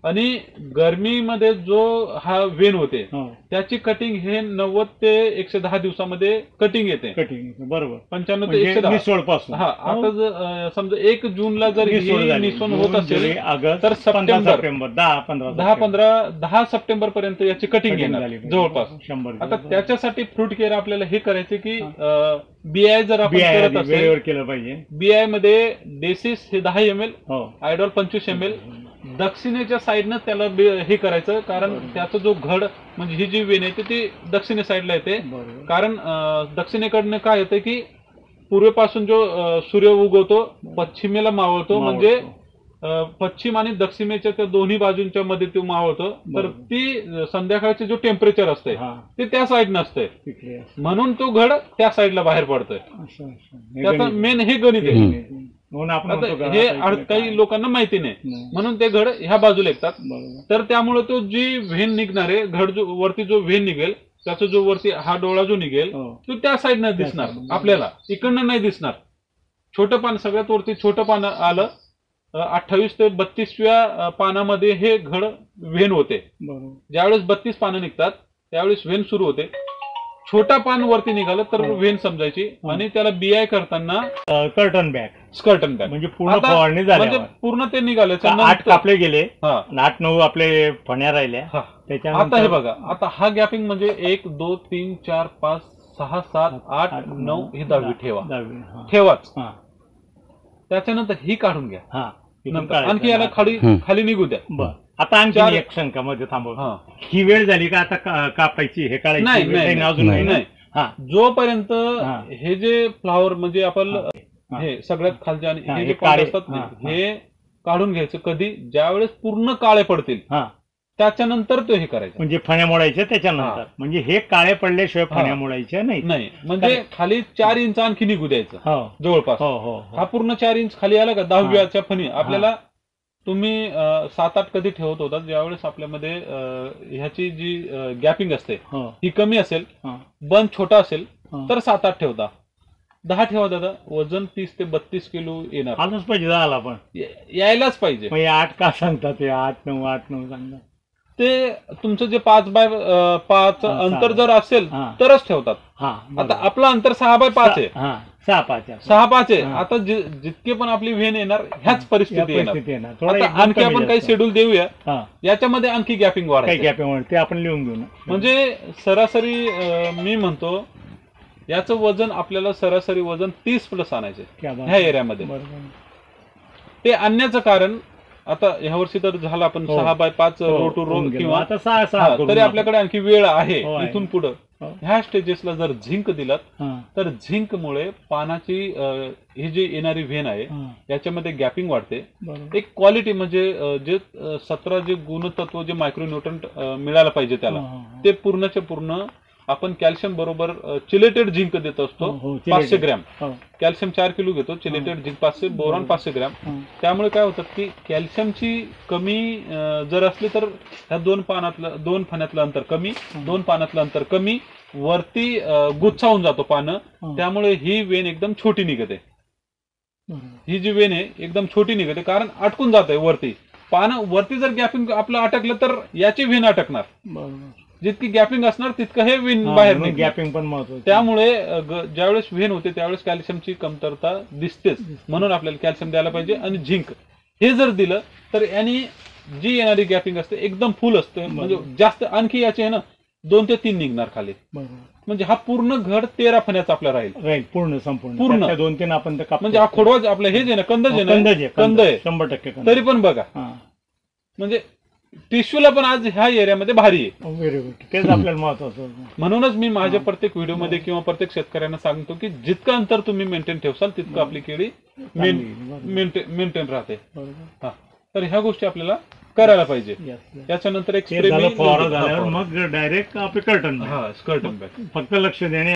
आणि गरमीमध्ये जो हा वेन होते त्याची कटिंग हे 90 ते 110 दिवसामध्ये कटिंग येते. कटिंग बरोबर 95 ते 110 निसोड पासून. हा आता समजा 1 जूनला जर निसवण होत असेल तर सप्टेंबर 10 सप्टेंबर पर्यंत याची कटिंग येणार जवळपास 100. आता त्याच्यासाठी फ्रूट केअर आपल्याला हे करायचे की बीआय जर आपण करत असेल केलं पाहिजे. बीआय मध्ये डेसिस हे 10 ml, आयडॉल 25 ml, दक्षिणेच्या साईडनं त्याला हे करायचं, कारण त्याचा जो घड म्हणजे ही जी वेन येते ती दक्षिणे साईडला येते. कारण दक्षिणेकडनं काय येतं की पूर्वेपासून जो सूर्य उगवतो पश्चिमेला मावळतो, म्हणजे पश्चिम आणि दक्षिणेच्या त्या दोन्ही बाजूंच्या मध्ये तो मावळतो. तर ती संध्याकाळचे जो टेम्परेचर असते ते त्या साईडनं असते, म्हणून तो घड त्या साईडला बाहेर पडतोय. त्याचं मेन हे गणित आहे. हे काही लोकांना माहिती नाही, म्हणून ते घड ह्या बाजूला येतात. तर त्यामुळे तो जी व्हेन निघणार आहे, घड जो वरती जो व्हेन निघेल त्याचा जो वरती हा डोळा जो निघेल तो त्या साईडनं दिसणार आपल्याला, इकडनं नाही दिसणार. छोटं पान सगळ्यात वरती छोटं पान आलं 28 ते 32व्या पानामध्ये हे घड व्हेन होते. ज्यावेळेस 32 पानं निघतात त्यावेळेस व्हेन सुरू होते. छोटा पान वरती निघालं तर व्हेन समजायची. आणि त्याला बीआय करताना कर्टन बॅक म्हणजे पूर्ण फवारणी झाली, म्हणजे पूर्ण ते निघाले. 8 कापले गेले, 8-9 आपले फण्या राहिल्या. आता हे बघा, आता हा गॅपिंग म्हणजे 1 2 3 4 5 6 7 8 9 ही 10वी ठेवाच. त्याच्यानंतर ही काढून घ्या, नंतर आणखी याला खाली निघू द्या. आता आणखी एक शंका मध्ये थांबव, ही वेळ झाली का आता कापायची हे काढायची? नाही अजून नाही. जोपर्यंत हे जे फ्लावर म्हणजे आपण हे सगळ्यात खालचे आणि हे जे काळे असतात हे काढून घ्यायचं कधी, ज्यावेळेस पूर्ण काळे पडतील त्याच्यानंतर तो हे करायचं, म्हणजे फण्या मोडायच्या त्याच्यानंतर. म्हणजे हे काळे पडल्याशिवाय फण्या मोडायच्या नाही, म्हणजे खाली 4 इंच आणखी निघू द्यायचं जवळपास. हा पूर्ण 4 इंच खाली आला का 10व्याच्या फणी आपल्याला, तुम्ही 7-8 कधी ठेवत होता ज्यावेळेस आपल्यामध्ये ह्याची जी गॅपिंग असते ही कमी असेल, बंद छोटा असेल तर 7-8 ठेवता. 10 ठेवा दादा, वजन 30 ते 32 किलो येणार. आलंच पाहिजे 10ला, पण यायलाच पाहिजे. 8 का सांगतात ते? 8-9 सांगतात ते तुमचं जे 5x5 अंतर जर असेल तरच ठेवतात. आता आपलं अंतर 6x5 आहे, 6x5 आहे. आता जितके पण आपली व्हेन येणार ह्याच परिस्थिती येणार. आणखी आपण काही शेड्यूल देऊया, याच्यामध्ये आणखी गॅपिंग वाढायचं ते आपण लिहून घेऊ. म्हणजे सरासरी मी म्हणतो याचं वजन आपल्याला सरासरी वजन 30+ आणायचे ह्या एरियामध्ये. ते आणण्याचं कारण आता ह्या वर्षी तर झालं आपण 6x5 रो टू रो किंवा तरी आपल्याकडे आणखी वेळ आहे इथून पुढे. ह्या स्टेजेसला जर झिंक दिलात तर झिंकमुळे पानाची ही जी येणारी व्हेन आहे याच्यामध्ये गॅपिंग वाढते. एक क्वालिटी म्हणजे जे 17 जे गुणतत्व जे मायक्रोन्यूट्रंट मिळायला पाहिजे त्याला ते पूर्णचे पूर्ण आपण कॅल्शियम बरोबर चिलेटेड झिंक देत असतो. 500 ग्रॅम कॅल्शियम 4 किलो घेतो, चिलेटेड झिंक 500, बोरॉन 500 ग्रॅम. त्यामुळे काय होतं की कॅल्शियमची कमी जर असली तर ह्या 2 फण्यातलं अंतर कमी, 2 पानातलं अंतर कमी, वरती गुच्छावून जातो पानं. त्यामुळे ही वेन एकदम छोटी निघते. ही जी वेन आहे एकदम छोटी निघते कारण अटकून जाते वरती. पानं वरती जर गॅपिंग आपलं अटकलं तर याची वेन अटकणार. जितकी गॅपिंग असणार तितकं हे वेन बाहेर गॅपिंग पण महत्वाचं. त्यामुळे ज्यावेळेस वेन होते त्यावेळेस कॅल्शियमची कमतरता दिसतेच, म्हणून आपल्याला कॅल्शियम द्यायला पाहिजे. आणि झिंक हे जर दिलं तर याने जी येणारी गॅपिंग असते एकदम फुल असते, म्हणजे जास्त आणखी याचे आहे ना 2 ते 3 निघणार खाली. म्हणजे हा पूर्ण घड 13 फण्याचा आपला राहील पूर्ण संपूर्ण 2-3 आपण म्हणजे हा खोडवा आपलं हे जे ना कंद आहे 100%. तरी पण बघा म्हणजे टिश्यूला पण आज ह्या एरियामध्ये भारी आहे. व्हेरी गुड, तेच आपल्याला महत्वाचं. म्हणूनच मी माझ्या प्रत्येक व्हिडिओमध्ये किंवा प्रत्येक शेतकऱ्यांना सांगतो की जितकं अंतर तुम्ही मेंटेन ठेवसाल तितकं आपली केळी मेंटेन राहते. तर ह्या गोष्टी आपल्याला करायला पाहिजे. याच्यानंतर एक स्प्रे मग डायरेक्ट आपले कर्टन बॅग फक्त लक्ष देणे.